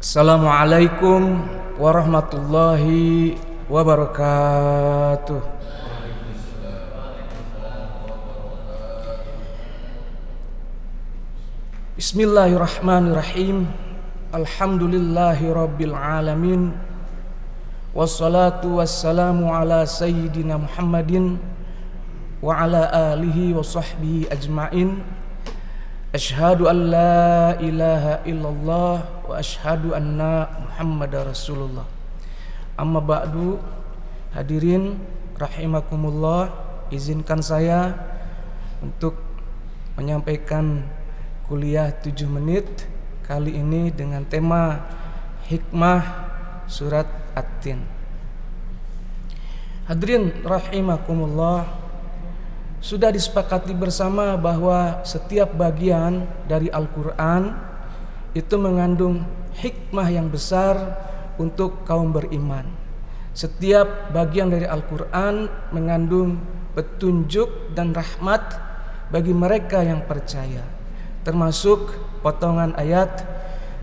Assalamualaikum warahmatullahi wabarakatuh. Bismillahirrahmanirrahim. Alhamdulillahi rabbil alamin. Wassalatu wassalamu ala sayyidina Muhammadin wa ala alihi wa sahbihi ajma'in. Asyhadu an la ilaha illallah wa asyhadu anna Muhammadar Rasulullah. Amma ba'du, hadirin rahimakumullah, izinkan saya untuk menyampaikan kuliah 7 menit kali ini dengan tema hikmah surat At-Tin. Hadirin rahimakumullah, sudah disepakati bersama bahwa setiap bagian dari Al-Quran itu mengandung hikmah yang besar untuk kaum beriman. Setiap bagian dari Al-Quran mengandung petunjuk dan rahmat bagi mereka yang percaya. Termasuk potongan ayat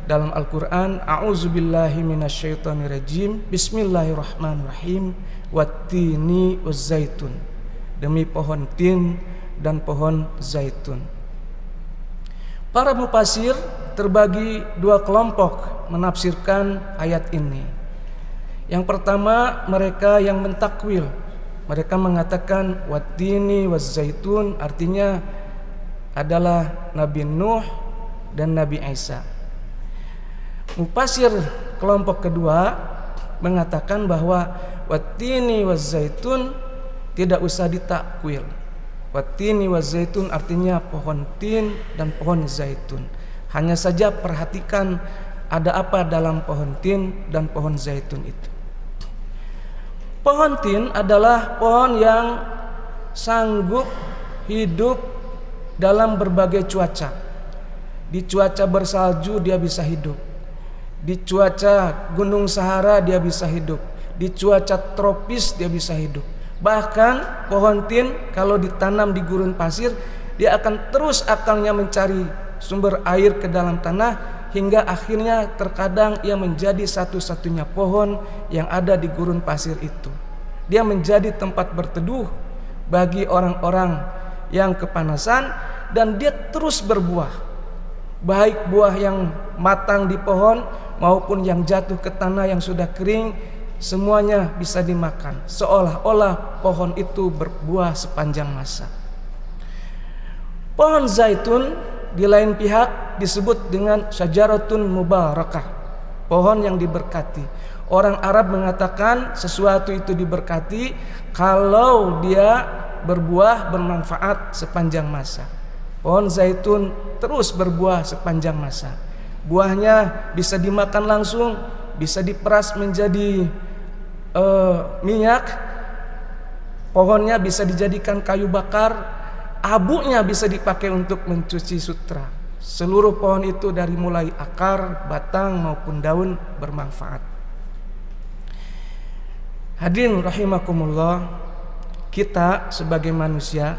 dalam Al-Quran, A'udzubillahi minasyaitonirrajim, Bismillahirrahmanirrahim, Wattini wazzaitun, demi pohon tin dan pohon zaitun. Para mufasir terbagi dua kelompok menafsirkan ayat ini. Yang pertama, mereka yang mentakwil. Mereka mengatakan wattini wazzaitun artinya adalah Nabi Nuh dan Nabi Isa. Mufasir kelompok kedua mengatakan bahwa wattini wazzaitun tidak usah ditakwil. Wattini wazzaitun artinya pohon tin dan pohon zaitun. Hanya saja perhatikan ada apa dalam pohon tin dan pohon zaitun itu. Pohon tin adalah pohon yang sanggup hidup dalam berbagai cuaca. Di cuaca bersalju dia bisa hidup. Di cuaca gunung Sahara dia bisa hidup. Di cuaca tropis dia bisa hidup. Bahkan pohon tin kalau ditanam di gurun pasir, dia akan terus akalnya mencari sumber air ke dalam tanah, hingga akhirnya terkadang ia menjadi satu-satunya pohon yang ada di gurun pasir itu. Dia menjadi tempat berteduh bagi orang-orang yang kepanasan, dan dia terus berbuah. Baik buah yang matang di pohon maupun yang jatuh ke tanah yang sudah kering, semuanya bisa dimakan, seolah-olah pohon itu berbuah sepanjang masa. Pohon zaitun di lain pihak disebut dengan syajaratun mubarakah, pohon yang diberkati. Orang Arab mengatakan sesuatu itu diberkati kalau dia berbuah bermanfaat sepanjang masa. Pohon zaitun terus berbuah sepanjang masa. Buahnya bisa dimakan langsung, bisa diperas menjadi minyak, pohonnya bisa dijadikan kayu bakar, abunya bisa dipakai untuk mencuci sutra. Seluruh pohon itu dari mulai akar, batang maupun daun bermanfaat. Hadirin rahimakumullah, kita sebagai manusia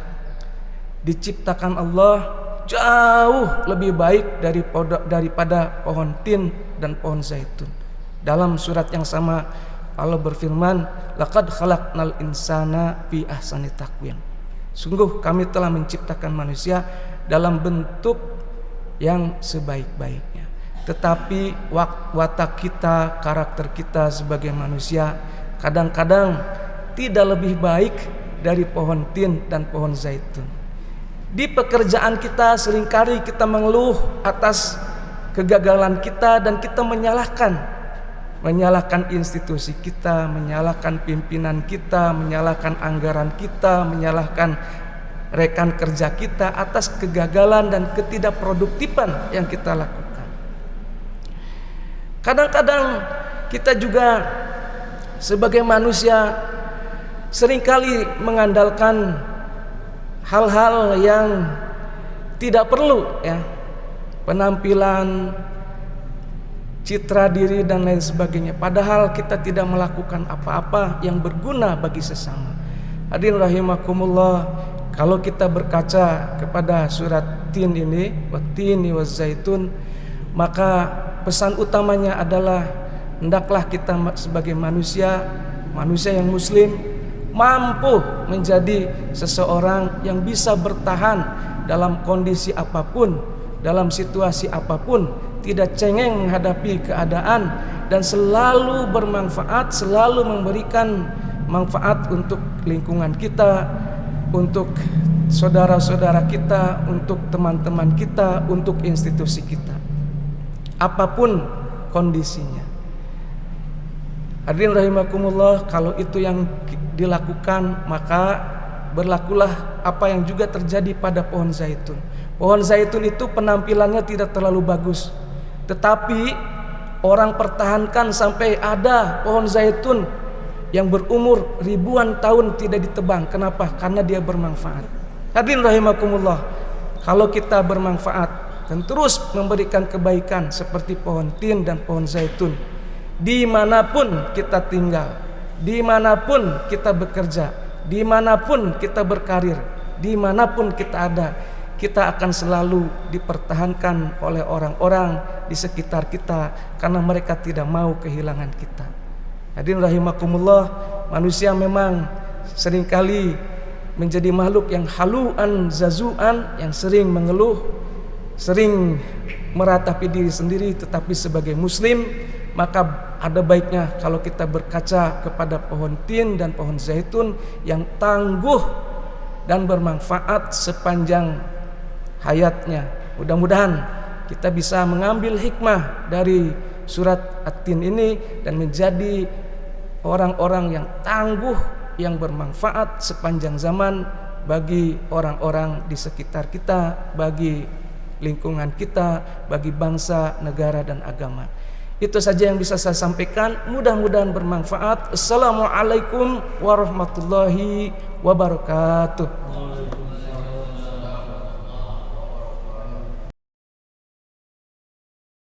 diciptakan Allah jauh lebih baik daripada pohon tin dan pohon zaitun. Dalam surat yang sama Allah berfirman, laqad khalaqnal insana fi ahsani taqwim. Sungguh kami telah menciptakan manusia dalam bentuk yang sebaik-baiknya. Tetapi watak kita, karakter kita sebagai manusia kadang-kadang tidak lebih baik dari pohon tin dan pohon zaitun. Di pekerjaan kita seringkali kita mengeluh atas kegagalan kita dan kita menyalahkan institusi kita, menyalahkan pimpinan kita, menyalahkan anggaran kita, menyalahkan rekan kerja kita atas kegagalan dan ketidakproduktifan yang kita lakukan. Kadang-kadang kita juga sebagai manusia seringkali mengandalkan hal-hal yang tidak perlu, ya, penampilan, citra diri dan lain sebagainya, padahal kita tidak melakukan apa-apa yang berguna bagi sesama. Hadirin rahimakumullah, kalau kita berkaca kepada surat Tin ini, Wattini wazzaitun, maka pesan utamanya adalah hendaklah kita sebagai manusia yang muslim mampu menjadi seseorang yang bisa bertahan dalam kondisi apapun, dalam situasi apapun, tidak cengeng menghadapi keadaan, dan selalu bermanfaat, selalu memberikan manfaat untuk lingkungan kita, untuk saudara-saudara kita, untuk teman-teman kita, untuk institusi kita, apapun kondisinya. Hadirin rahimakumullah, kalau itu yang dilakukan, maka berlakulah apa yang juga terjadi pada pohon zaitun. Pohon zaitun itu penampilannya tidak terlalu bagus, tetapi orang pertahankan sampai ada pohon zaitun yang berumur ribuan tahun tidak ditebang. Kenapa? Karena dia bermanfaat. Hadirin rahimakumullah, kalau kita bermanfaat dan terus memberikan kebaikan seperti pohon tin dan pohon zaitun, dimanapun kita tinggal, dimanapun kita bekerja, dimanapun kita berkarir, dimanapun kita ada, kita akan selalu dipertahankan oleh orang-orang di sekitar kita karena mereka tidak mau kehilangan kita. Hadirin rahimakumullah, manusia memang seringkali menjadi makhluk yang haluan zazuan, yang sering mengeluh, sering meratapi diri sendiri. Tetapi sebagai muslim, maka ada baiknya kalau kita berkaca kepada pohon tin dan pohon zaitun yang tangguh dan bermanfaat sepanjang hayatnya. Mudah-mudahan kita bisa mengambil hikmah dari surat At-Tin ini dan menjadi orang-orang yang tangguh, yang bermanfaat sepanjang zaman bagi orang-orang di sekitar kita, bagi lingkungan kita, bagi bangsa, negara, dan agama. Itu saja yang bisa saya sampaikan, mudah-mudahan bermanfaat. Assalamualaikum warahmatullahi wabarakatuh.